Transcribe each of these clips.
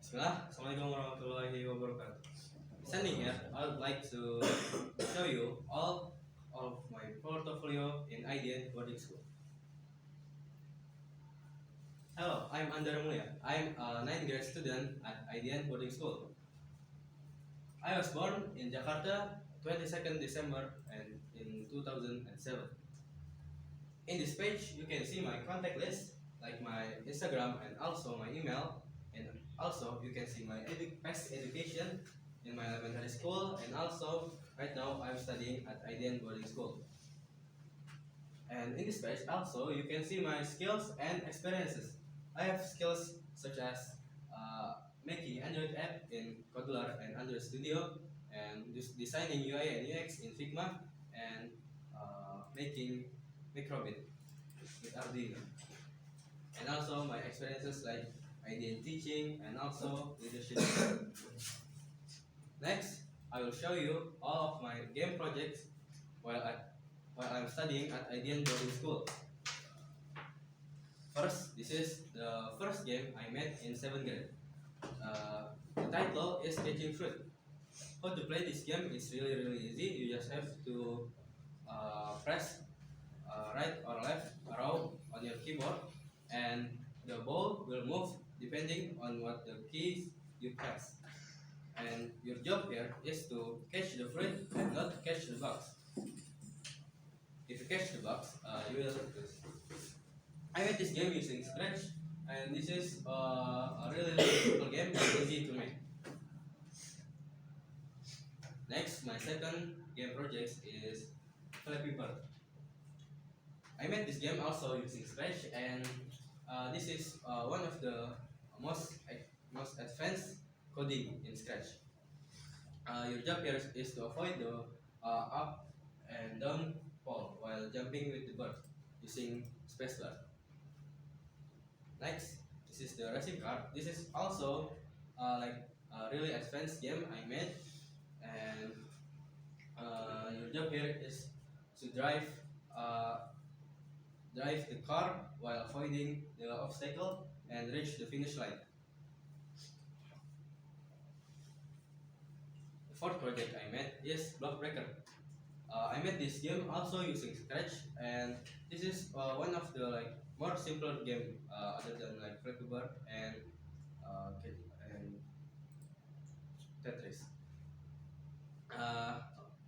Bismillah, Assalamualaikum warahmatullahi wabarakatuh. Standing here, I would like to show you all of my portfolio in IDN boarding school. Hello, I'm Andara. I'm a 9th grade student at IDN boarding school. I was born in Jakarta 22nd December and in 2007. In this page, you can see my contact list, like my Instagram and also my email, and also you can see my past education in my elementary school, and also right now I'm studying at IDN boarding school. And in this page also you can see my skills and experiences. I have skills such as making Android app in Codeler and Android Studio, and just designing UI and UX in Figma, and making microbit with Arduino. And also my experiences like IDN teaching and also leadership. Next, I will show you all of my game projects while I'm studying at IDN boarding school. First, this is the first game I made in 7th grade. The title is Catching Fruit. How to play this game is really easy. You just have to press right or left arrow on your keyboard, and the ball will move depending on what the keys you press. And your job here is to catch the fruit and not catch the box. If you catch the box, you will lose. I made this game using Scratch, and this is a really simple game and easy to make. Next, my second game project is Flappy Bird. I made this game also using Scratch, and this is one of the most advanced coding in Scratch. Your job here is to avoid the up and down fall while jumping with the bird using spacebar. Next, this is the racing car. This is also like a really advanced game I made, and your job here is to drive the car while avoiding the obstacle and reach the finish line. The fourth project I made is Block Breaker. I made this game also using Scratch, and this is one of the more simpler game other than like Flappy Bird and Tetris.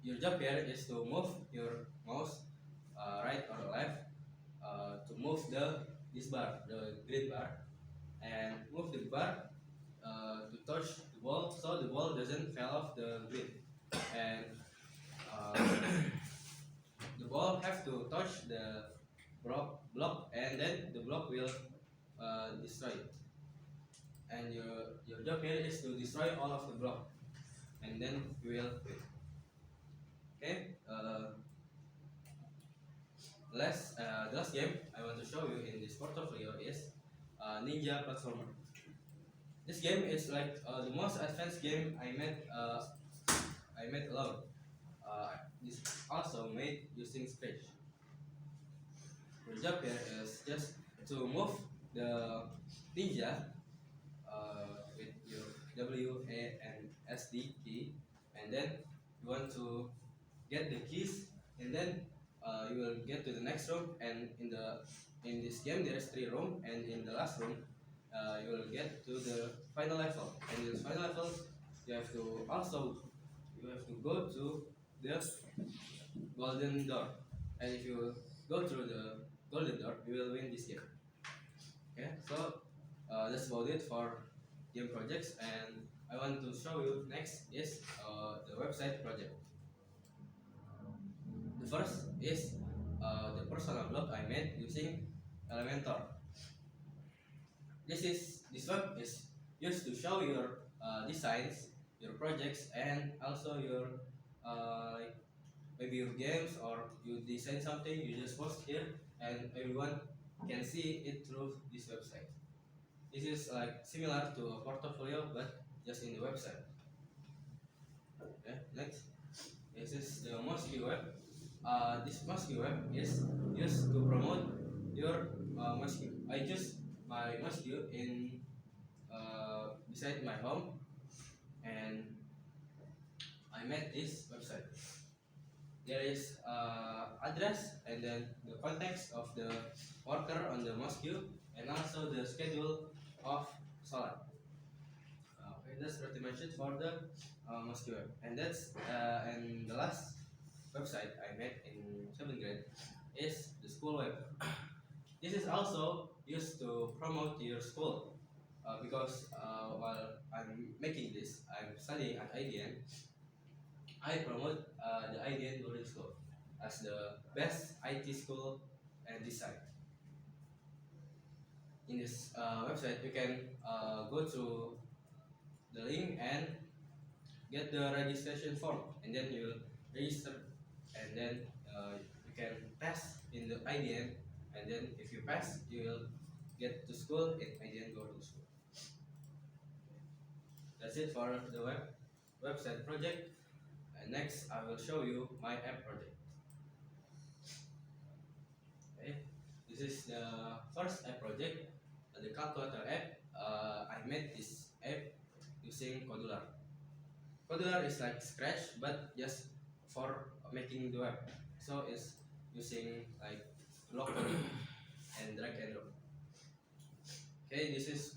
Your job here is to move your mouse right or left to move this bar, the green bar, and move the bar to touch the ball so the ball doesn't fall off the grid. And uh, the ball have to touch the block, and then the block will destroy it. And your job here is to destroy all of the block, and then you will win. Okay. The last game I want to show you in this portfolio is Ninja Platformer. This game is like the most advanced game I made. I made alone. This also made using Scratch. Your job here is just to move the ninja with your W, A, and S, D key, and then you want to get the keys, and then you will get to the next room. And in this game there is 3 rooms, and in the last room you will get to the final level. And in the final level you have to go to the golden door, and if you go through the golden door you will win this game. Okay, so that's about it for game projects, and I want to show you next is the website project. The first is the personal blog I made using Elementor. This web is used to show your designs, your projects, and also your like maybe your games, or you design something, you just post here, and everyone can see it through this website. This is like similar to a portfolio, but just in the website. Okay, next. This is the Mosby web. This Mosby web is used to promote your Mosby. I choose my Mosby in beside my home, and I made this website. There is address and then the context of the worker on the mosque, and also the schedule of salat. Okay, that's pretty much it for the mosque web. And the last website I made in 7th grade is the school web. This is also used to promote your school because while I'm making this, I'm studying at IDN. I promote the IDN Boarding School as the best IT school and this site. In this website, you can go to the link and get the registration form, and then you register, and then you can pass in the IDN, and then if you pass, you will get to school in IDN Boarding School. That's it for the website project. And next, I will show you my app project. Okay, this is the first app project, the calculator app. I made this app using Codular. Codular is like Scratch, but just for making the web. So it's using like block coding and drag and drop. Okay, this is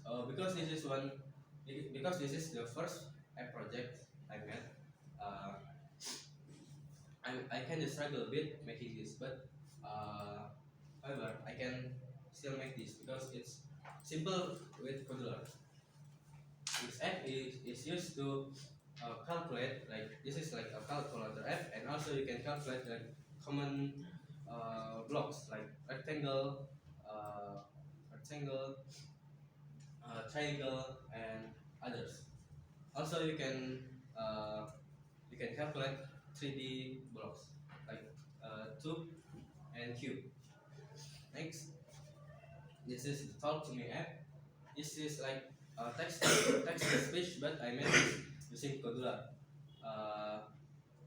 because this is the first app project I made. Uh, I kind of struggle a bit making this, but however, I can still make this because it's simple with Codular. This app is used to calculate, like this is like a calculator app, and also you can calculate like common blocks like rectangle, rectangle, triangle, and others. Also, you can calculate 3D blocks like tube and cube. Next, this is the Talk to Me app. This is like text to speech, but I made it using Codular. Uh,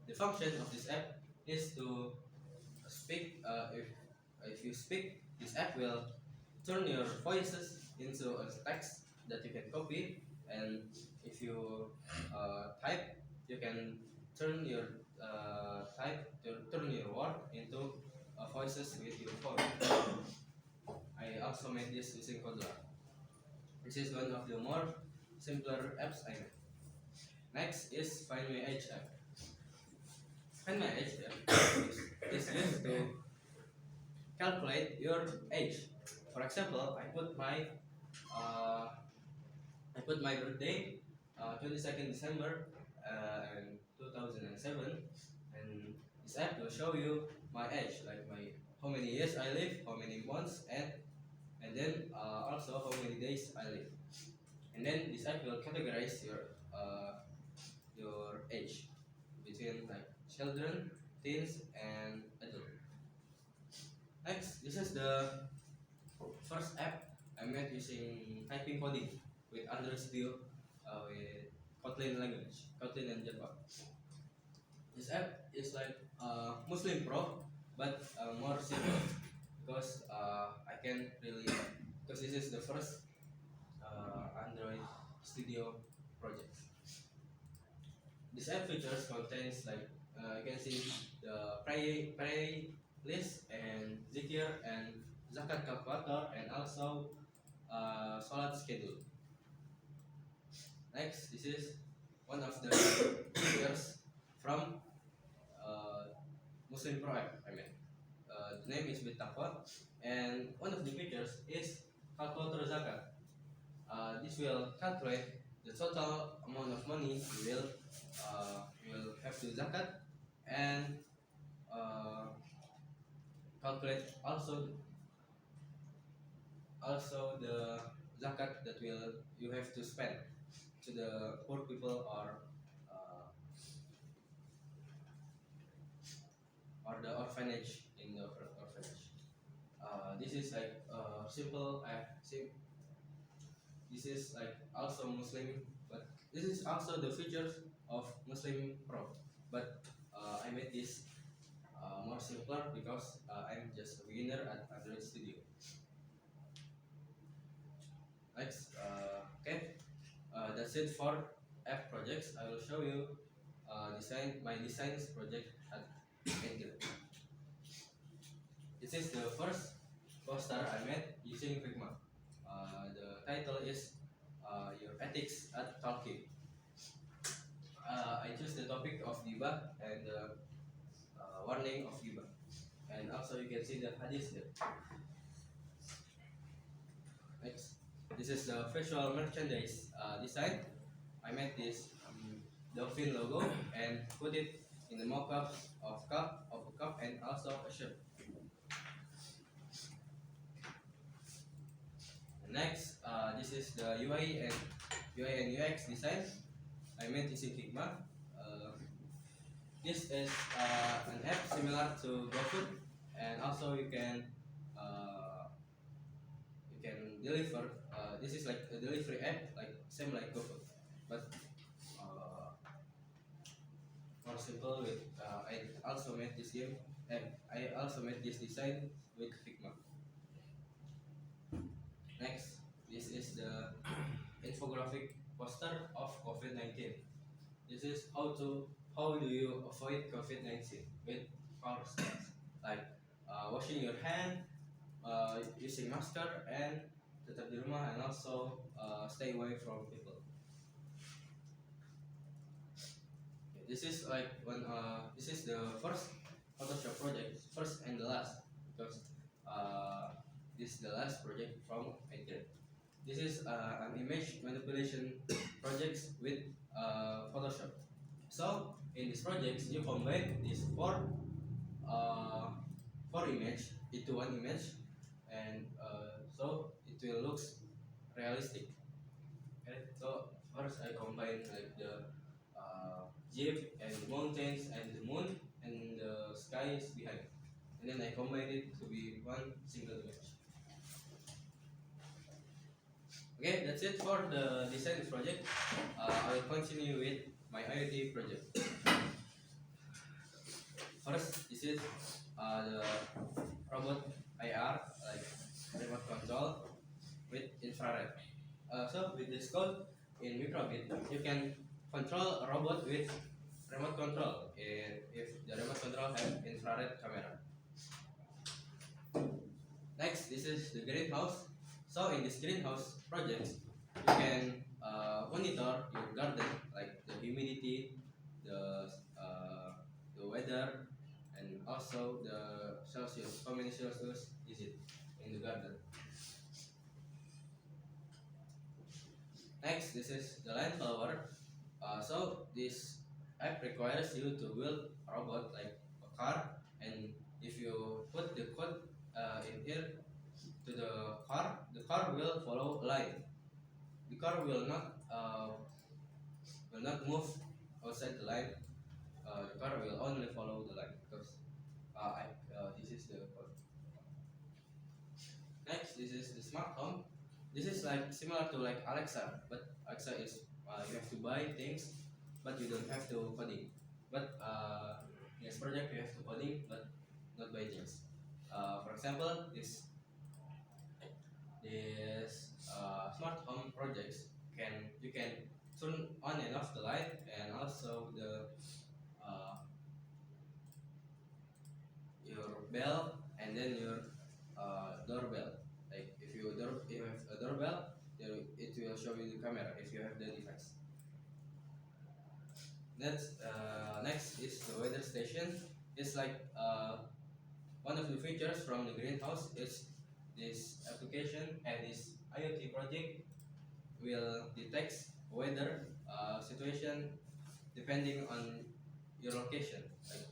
the function of this app is to speak. If you speak, this app will turn your voices into a text that you can copy, and if you type, you can turn your turn your word into voices with your phone. I also made this using Codular. This is one of the more simpler apps I made. Next is Find My Age app. Find My Age app is used to calculate your age. For example, uh, I put my birthday 22nd December in 2007, and this app will show you my age, like my how many years I live, how many months, and then also how many days I live. And then this app will categorize your age between like children, teens, and adult. Next, this is the first app I made using typing coding with Android Studio with Kotlin language, Kotlin and Java. This app is like Muslim Pro, but more simple because I can really because this is the first Android Studio project. This app features contains like you can see the pray list and zikir and zakat calculator and also salat schedule. Next, this is one of the features from uh, Muslim Pro app. The name is Bitaqwa, and one of the features is calculator zakat. This will calculate the total amount of money you will have to zakat, and calculate also the zakat that will you have to spend to the poor people uh, or the orphanage in the orphanage. This is like simple. This is like also Muslim, but this is also the features of Muslim Pro. But I made this more simpler because I'm just a beginner at Android Studio. Next, okay. That's it for F projects. I will show you my designs project at Edgar. This is the first poster I made using Figma. The title is Your Ethics at Talking. I choose the topic of Giba and the warning of Giba. And also you can see the hadith there. Next, this is the visual merchandise design. I made this dolphin logo and put it in the mock-up of a cup and also a shirt. Next, this is the UI and UX design. I made using Figma. This is an app similar to GoFood, and also you can deliver. This is like a delivery app, like same like GoFood, but more simple. With I also made this game, and I also made this design with Figma. Next, this is the infographic poster of COVID-19. This is how do you avoid COVID-19 with 4 steps, like washing your hand, using masker, and tetap di rumah, and also stay away from people. Okay, this is like this is the first Photoshop project, first and the last, because this is the last project from Edgar. This is an image manipulation project with Photoshop. So in this project, you combine these uh, four image into one image, and so it will look realistic. Okay? So first I combine like the jeep and the mountains and the moon and the sky is behind, and then I combine it to be one single image. Okay, that's it for the design project. I will continue with my IoT project. First, this is the robot IR, like remote control with infrared. So with this code in microbit, you can control a robot with remote control if the remote control has infrared camera. Next, this is the greenhouse. So in this greenhouse project, you can monitor your garden, like the humidity, the weather, and also the Celsius. How many Celsius is it in the garden? Next, this is the land flower. So this app requires you to build a robot like a car, and if you put the code in here to the car will follow a line. The car will not move outside the line. The car will only follow the line because this is the code. Next, this is the smart home. This is like similar to like Alexa, but Alexa is you have to buy things, but you don't have to coding. But this project you have to coding, but not buy things. For example, this smart home projects you can turn on and off the light, and also the your bell, and then your doorbell. Like if you have a doorbell, it will show you the camera if you have the device. Next is the weather station. It's like one of the features from the greenhouse is this application, and this IoT project will detect weather situation depending on your location. Like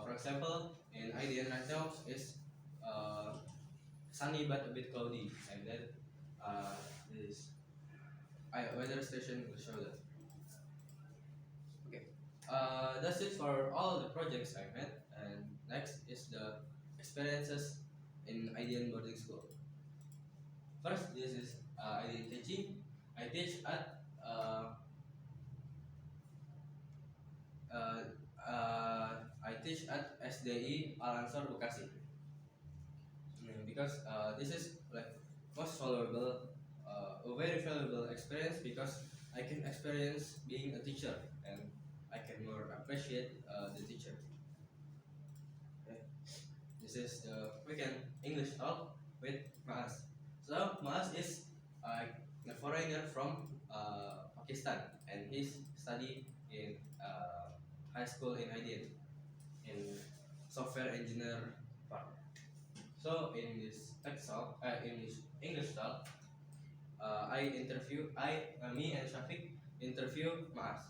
for example, in IDN right now is uh, sunny but a bit cloudy, and then this weather station will show that. Okay, that's it for all the projects I made. And next is the experiences in IDN boarding school. First, this is IDN teaching. I teach at uh, I teach at SDI Al Ansor Bekasi. Because this is like most valuable, a very valuable experience, because I can experience being a teacher, and I can more appreciate the teacher. Okay. This is the weekend English talk with Maas. So Maas is a foreigner from Pakistan, and he's study in high school in IDN in software engineer part. So in this text talk, in this English talk, me and Shafiq interview Maas,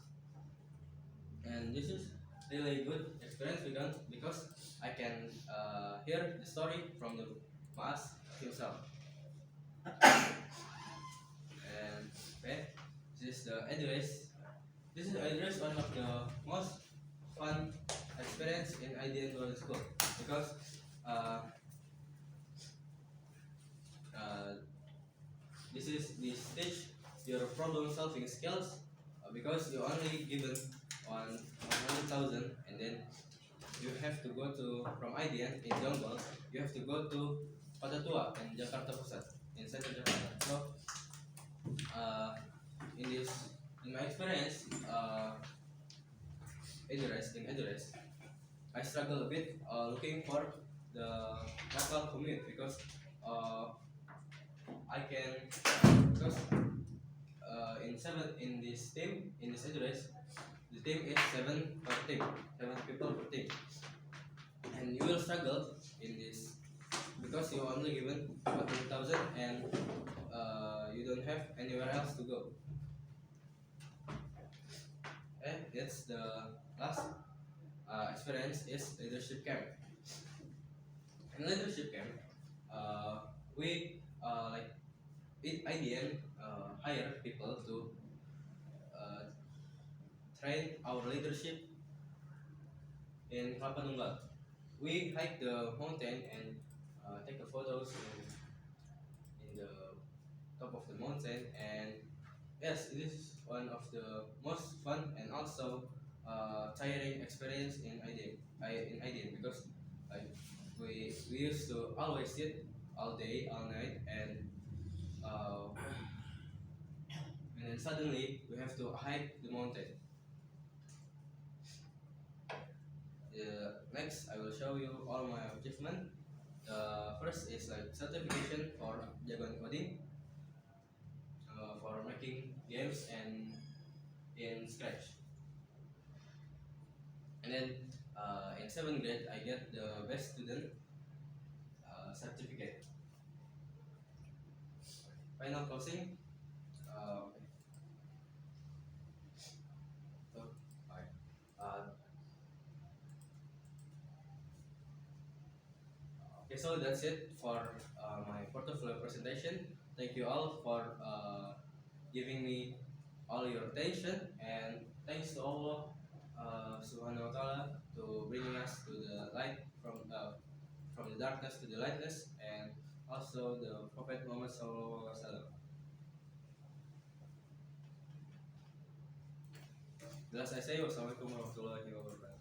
and this is really good experience because I can hear the story from the Maas himself. And okay, this is the address. This is address one of the most fun experience in IDN World School because uh, uh, this stage your problem solving skills because you only given on 100,000, and then you have to go to from IDN in jungle, you have to go to Kota Tua in Jakarta Pusat in center Jakarta. So uh, in this in my experience in Edures, I struggle a bit looking for the local commute because uh, I can because in this address, the team is seven people per team, and you will struggle in this because you only given 100,000, and you don't have anywhere else to go. And it's the last experience is leadership camp. In leadership camp, we like in IDN hire people to uh, train our leadership in Kelapa Nunggal. We hike the mountain and take the photos in the top of the mountain, and yes, it is one of the most fun and also tiring experience in IDN. In IDN because like we used to always sit all day all night, uh, and then suddenly we have to hike the mountain. Next, I will show you all my achievement. First is like certification for Jagoan coding, for making games and in Scratch. And then in seventh grade, I get the best student certificate. Final closing. Okay. So, alright. Okay, so that's it for my portfolio presentation. Thank you all for giving me all your attention, and thanks to Allah Subhanahu wa Taala to bringing us to the light from the darkness to the lightness, and also the Prophet Muhammad Sallallahu Alaihi Wasallam. Jelas saya, wassalamualaikum warahmatullahi wabarakatuh.